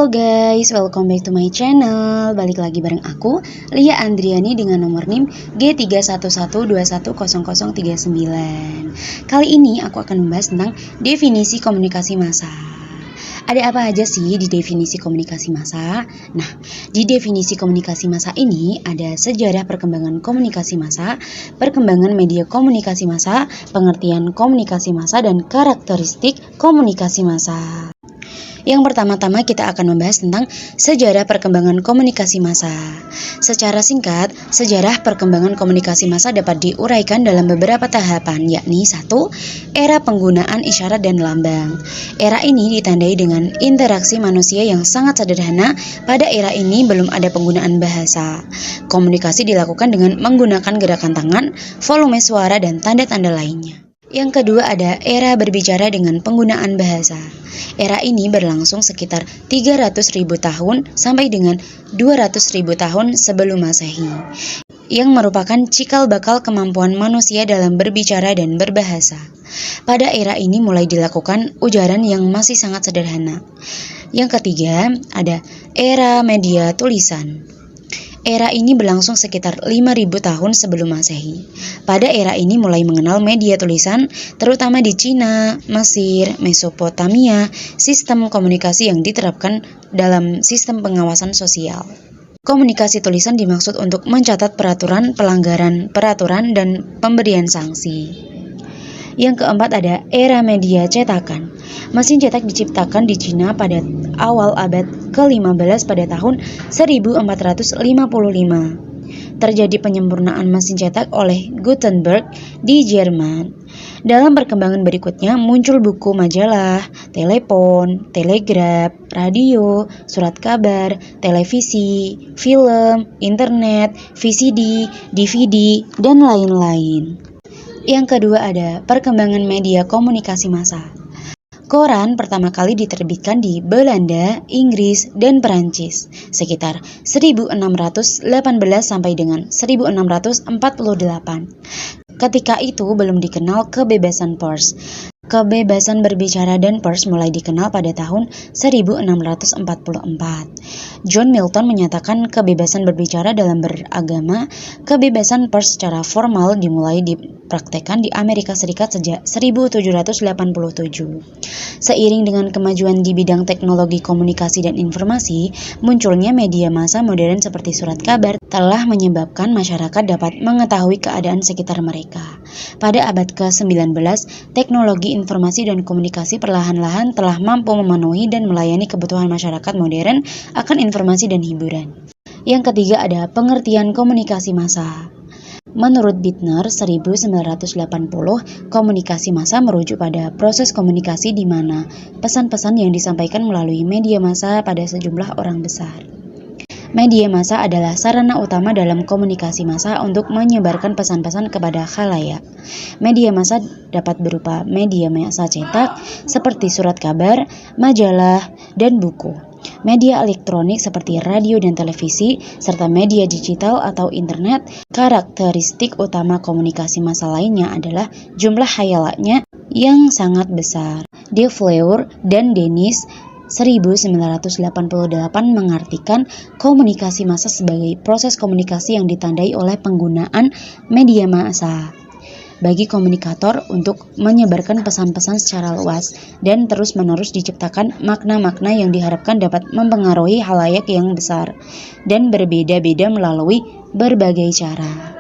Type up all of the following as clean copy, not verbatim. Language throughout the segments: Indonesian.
Halo guys, welcome back to my channel. Balik lagi bareng aku, Lia Andriani dengan nomor NIM G311210039. Kali ini aku akan membahas tentang definisi komunikasi massa. Ada apa aja sih di definisi komunikasi massa? Nah, di definisi komunikasi massa ini ada sejarah perkembangan komunikasi massa, perkembangan media komunikasi massa, pengertian komunikasi massa, dan karakteristik komunikasi massa. Yang pertama-tama kita akan membahas tentang sejarah perkembangan komunikasi massa. Secara singkat, sejarah perkembangan komunikasi massa dapat diuraikan dalam beberapa tahapan, yakni 1. Era penggunaan isyarat dan lambang. Era ini ditandai dengan interaksi manusia yang sangat sederhana. Pada era ini belum ada penggunaan bahasa. Komunikasi dilakukan dengan menggunakan gerakan tangan, volume suara, dan tanda-tanda lainnya. Yang kedua ada era berbicara dengan penggunaan bahasa. Era ini berlangsung sekitar 300.000 tahun sampai dengan 200.000 tahun sebelum Masehi, yang merupakan cikal bakal kemampuan manusia dalam berbicara dan berbahasa. Pada era ini mulai dilakukan ujaran yang masih sangat sederhana. Yang ketiga ada era media tulisan. Era ini berlangsung sekitar 5.000 tahun sebelum Masehi. Pada era ini mulai mengenal media tulisan, terutama di Cina, Mesir, Mesopotamia, sistem komunikasi yang diterapkan dalam sistem pengawasan sosial. Komunikasi tulisan dimaksud untuk mencatat peraturan, pelanggaran peraturan, dan pemberian sanksi. Yang keempat ada era media cetakan. Mesin cetak diciptakan di Cina pada awal abad ke-15 pada tahun 1455. Terjadi penyempurnaan mesin cetak oleh Gutenberg di Jerman. Dalam perkembangan berikutnya muncul buku, majalah, telepon, telegraf, radio, surat kabar, televisi, film, internet, VCD, DVD, dan lain-lain. Yang kedua ada perkembangan media komunikasi massa. Koran pertama kali diterbitkan di Belanda, Inggris, dan Perancis sekitar 1618 sampai dengan 1648. Ketika itu belum dikenal kebebasan pers. Kebebasan berbicara dan pers mulai dikenal pada tahun 1644. John Milton menyatakan kebebasan berbicara dalam beragama. Kebebasan pers secara formal dimulai dipraktekkan di Amerika Serikat sejak 1787. Seiring dengan kemajuan di bidang teknologi komunikasi dan informasi, munculnya media massa modern seperti surat kabar telah menyebabkan masyarakat dapat mengetahui keadaan sekitar mereka. Pada abad ke-19, teknologi informasi dan komunikasi perlahan-lahan telah mampu memenuhi dan melayani kebutuhan masyarakat modern akan informasi dan hiburan. Yang ketiga ada pengertian komunikasi massa. Menurut Bittner 1980, komunikasi massa merujuk pada proses komunikasi di mana pesan-pesan yang disampaikan melalui media massa pada sejumlah orang besar. Media massa adalah sarana utama dalam komunikasi massa untuk menyebarkan pesan-pesan kepada khalayak. Media massa dapat berupa media massa cetak seperti surat kabar, majalah, dan buku. Media elektronik seperti radio dan televisi, serta media digital atau internet. Karakteristik utama komunikasi massa lainnya adalah jumlah khayalaknya yang sangat besar. De Fleur dan Dennis 1988 mengartikan komunikasi massa sebagai proses komunikasi yang ditandai oleh penggunaan media massa bagi komunikator untuk menyebarkan pesan-pesan secara luas dan terus-menerus diciptakan makna-makna yang diharapkan dapat mempengaruhi khalayak yang besar dan berbeda-beda melalui berbagai cara.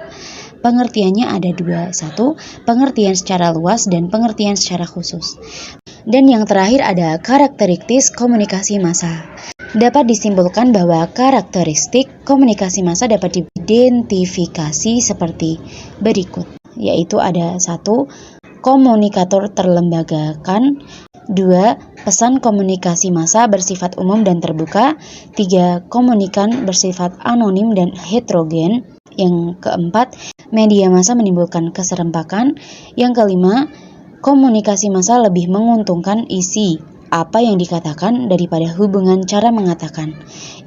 Pengertiannya ada dua, 1. Pengertian secara luas dan pengertian secara khusus. Dan yang terakhir ada karakteristik komunikasi massa. Dapat disimpulkan bahwa karakteristik komunikasi massa dapat diidentifikasi seperti berikut, yaitu ada 1. Komunikator terlembagakan. 2. Pesan komunikasi massa bersifat umum dan terbuka. 3. Komunikan bersifat anonim dan heterogen. Yang keempat, media massa menimbulkan keserempakan. Yang kelima, komunikasi massa lebih menguntungkan isi apa yang dikatakan daripada hubungan cara mengatakan.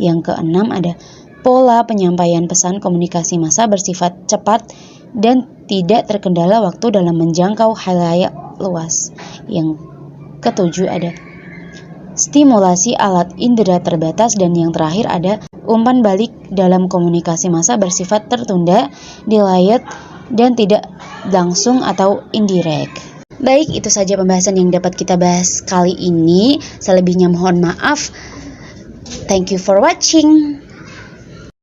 Yang keenam ada pola penyampaian pesan komunikasi massa bersifat cepat dan tidak terkendala waktu dalam menjangkau khalayak luas. Yang ketujuh ada stimulasi alat indera terbatas, dan yang terakhir ada umpan balik dalam komunikasi massa bersifat tertunda, delayed, dan tidak langsung atau indirect. Baik, itu saja pembahasan yang dapat kita bahas kali ini. Selebihnya mohon maaf. Thank you for watching.